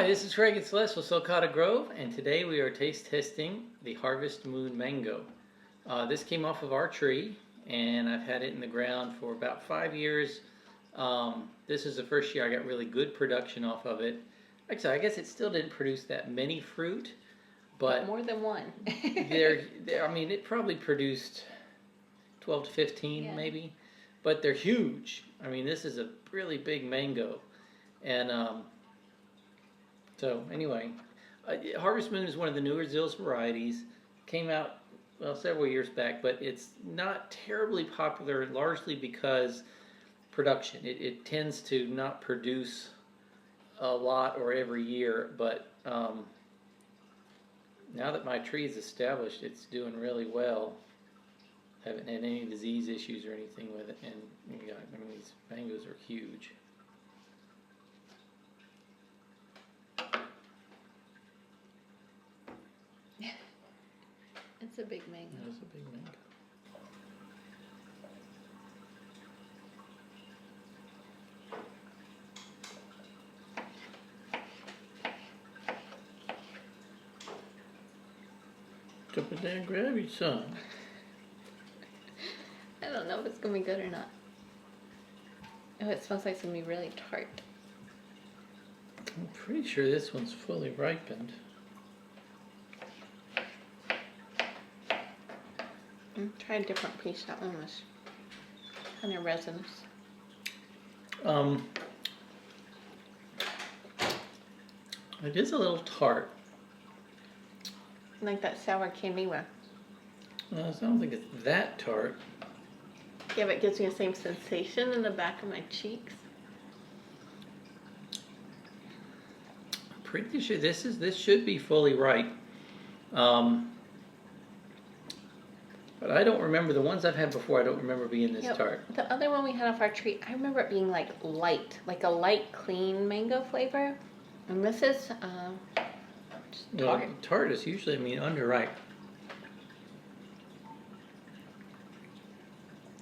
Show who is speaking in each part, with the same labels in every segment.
Speaker 1: Hi, this is Craig and Celeste with Sulcata Grove, and today we are taste testing the Harvest Moon Mango. This came off of our tree, and I've had it in the ground for about 5 years. This is the first year I got really good production off of it. Actually, I guess it still didn't produce that many fruit, but
Speaker 2: more than one.
Speaker 1: I mean, it probably produced 12 to 15 maybe, but they're huge. I mean, this is a really big mango, and so anyway, Harvest Moon is one of the newer Zills varieties. Came out, well, several years back, but it's not terribly popular, largely because production. It tends to not produce a lot or every year, but now that my tree is established, it's doing really well. Haven't had any disease issues or anything with it, and I mean, these mangoes are huge.
Speaker 2: It's a big mango.
Speaker 1: It's a big mango. Jump it down, grab you some.
Speaker 2: I don't know if it's gonna be good or not. Oh, it smells like it's gonna be really tart.
Speaker 1: I'm pretty sure this one's fully ripened.
Speaker 2: Try a different piece. That one was kind of resinous.
Speaker 1: It is a little tart.
Speaker 2: Like that sour candy one.
Speaker 1: I don't think it's that tart.
Speaker 2: Yeah, but it gives me the same sensation in the back of my cheeks.
Speaker 1: I'm pretty sure this should be fully ripe. But I don't remember, the ones I've had before, I don't remember being this tart.
Speaker 2: The other one we had off our tree, I remember it being like light, like a light, clean mango flavor. And this is just tart.
Speaker 1: No, tart is usually, I mean, underripe.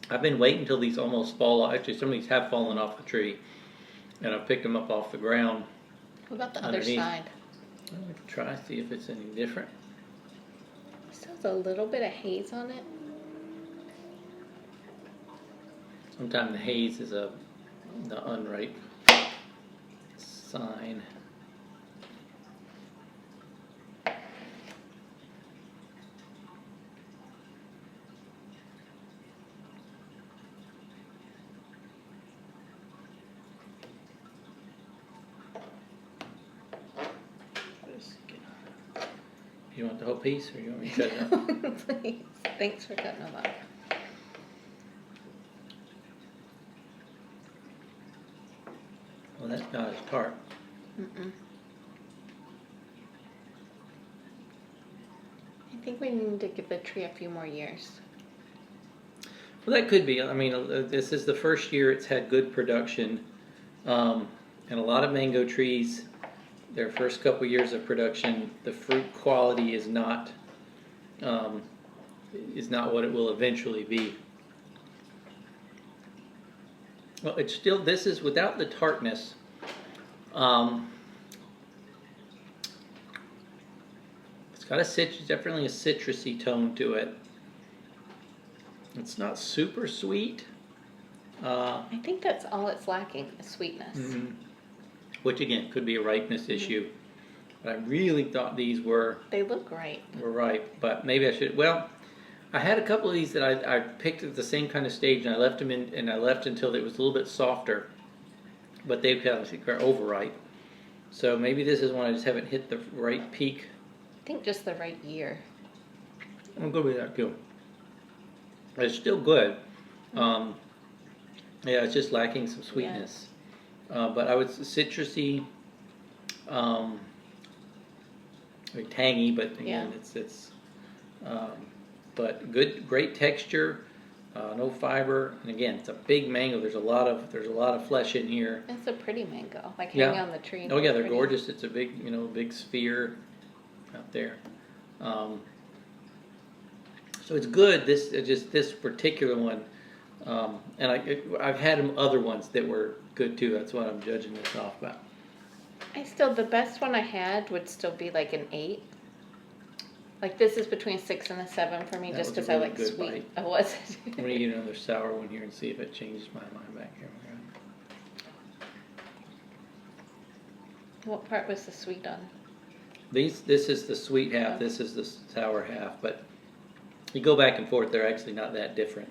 Speaker 1: I've been waiting until these almost fall off. Actually, some of these have fallen off the tree, and I've picked them up off the ground.
Speaker 2: What about the
Speaker 1: underneath.
Speaker 2: other side?
Speaker 1: I'm going to try to see if it's any different.
Speaker 2: Still has a little bit of haze on it.
Speaker 1: Sometimes the haze is the unripe sign. You want the whole piece, or you want me to cut it up?
Speaker 2: Please. Thanks for cutting them up.
Speaker 1: Well, that's not as tart.
Speaker 2: I think we need to give the tree a few more years.
Speaker 1: Well, that could be. I mean, this is the first year it's had good production, and a lot of mango trees, their first couple years of production, the fruit quality is not what it will eventually be. Well, it's still, this is without the tartness. It's got definitely a citrusy tone to it. It's not super sweet.
Speaker 2: I think that's all it's lacking, is sweetness.
Speaker 1: Which again could be a ripeness issue. But I really thought these were.
Speaker 2: They look ripe.
Speaker 1: Were ripe, but maybe I should. Well, I had a couple of these that I picked at the same kind of stage, and I left them in, and I left until it was a little bit softer. But they've kind of are overripe. So maybe this is one I just haven't hit the right peak.
Speaker 2: I think just the right year.
Speaker 1: I'm good with that too. It's still good. Yeah, it's just lacking some sweetness. But I would citrusy, very tangy, but again, it's but great texture, no fiber, and again, it's a big mango. There's a lot of flesh in here.
Speaker 2: It's a pretty mango, like hanging on the tree.
Speaker 1: Oh yeah, they're gorgeous. It's a big, big sphere out there. So it's good. This particular one, and I've had other ones that were good too. That's what I'm judging this off by.
Speaker 2: The best one I had would still be like an 8. Like this is between 6 and a 7 for me,
Speaker 1: That
Speaker 2: just
Speaker 1: was a
Speaker 2: because I
Speaker 1: really
Speaker 2: like
Speaker 1: good
Speaker 2: sweet.
Speaker 1: bite.
Speaker 2: Oh, was it?
Speaker 1: I'm gonna eat another sour one here and see if it changes my mind back here.
Speaker 2: What part was the sweet on?
Speaker 1: This is the sweet half, this is the sour half, but you go back and forth, they're actually not that different.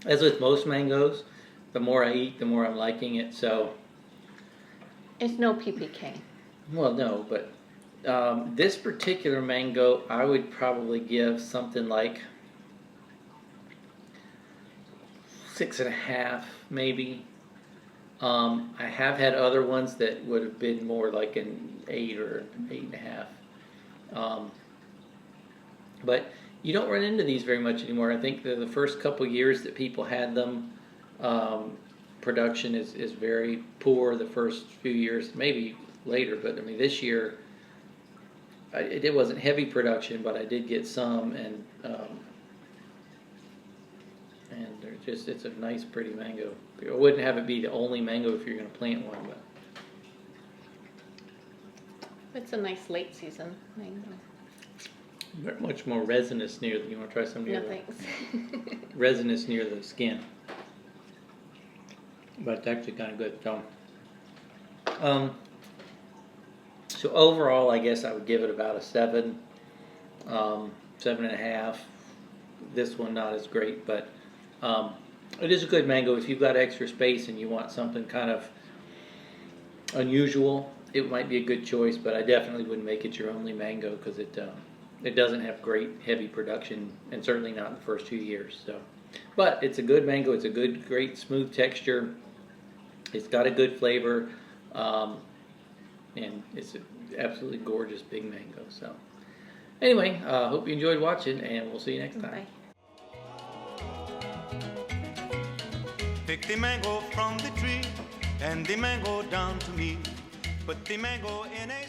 Speaker 1: As with most mangoes, the more I eat, the more I'm liking it, so...
Speaker 2: It's no PPK.
Speaker 1: Well, no, but this particular mango, I would probably give something like 6.5, maybe. I have had other ones that would have been more like an 8 or 8.5. But you don't run into these very much anymore. I think the first couple years that people had them, production is very poor the first few years, maybe later, but I mean this year it wasn't heavy production, but I did get some, and they're just, it's a nice pretty mango. I wouldn't have it be the only mango if you're going to plant one, but
Speaker 2: It's a nice late season mango.
Speaker 1: they're much more resinous near the, you want to try some near
Speaker 2: No
Speaker 1: the
Speaker 2: thanks.
Speaker 1: resinous near the skin, but it's actually kind of good. So overall, I guess I would give it about a 7, 7.5. This one not as great, but it is a good mango. If you've got extra space and you want something kind of unusual, it might be a good choice. But I definitely wouldn't make it your only mango because it doesn't have great heavy production, and certainly not in the first 2 years. So, but it's a good mango. It's a good, great, smooth texture. It's got a good flavor. And it's an absolutely gorgeous big mango. So anyway, hope you enjoyed watching, and we'll see you next time.
Speaker 2: Bye.
Speaker 3: Pick the mango from the tree and the mango down to me. Put the mango in a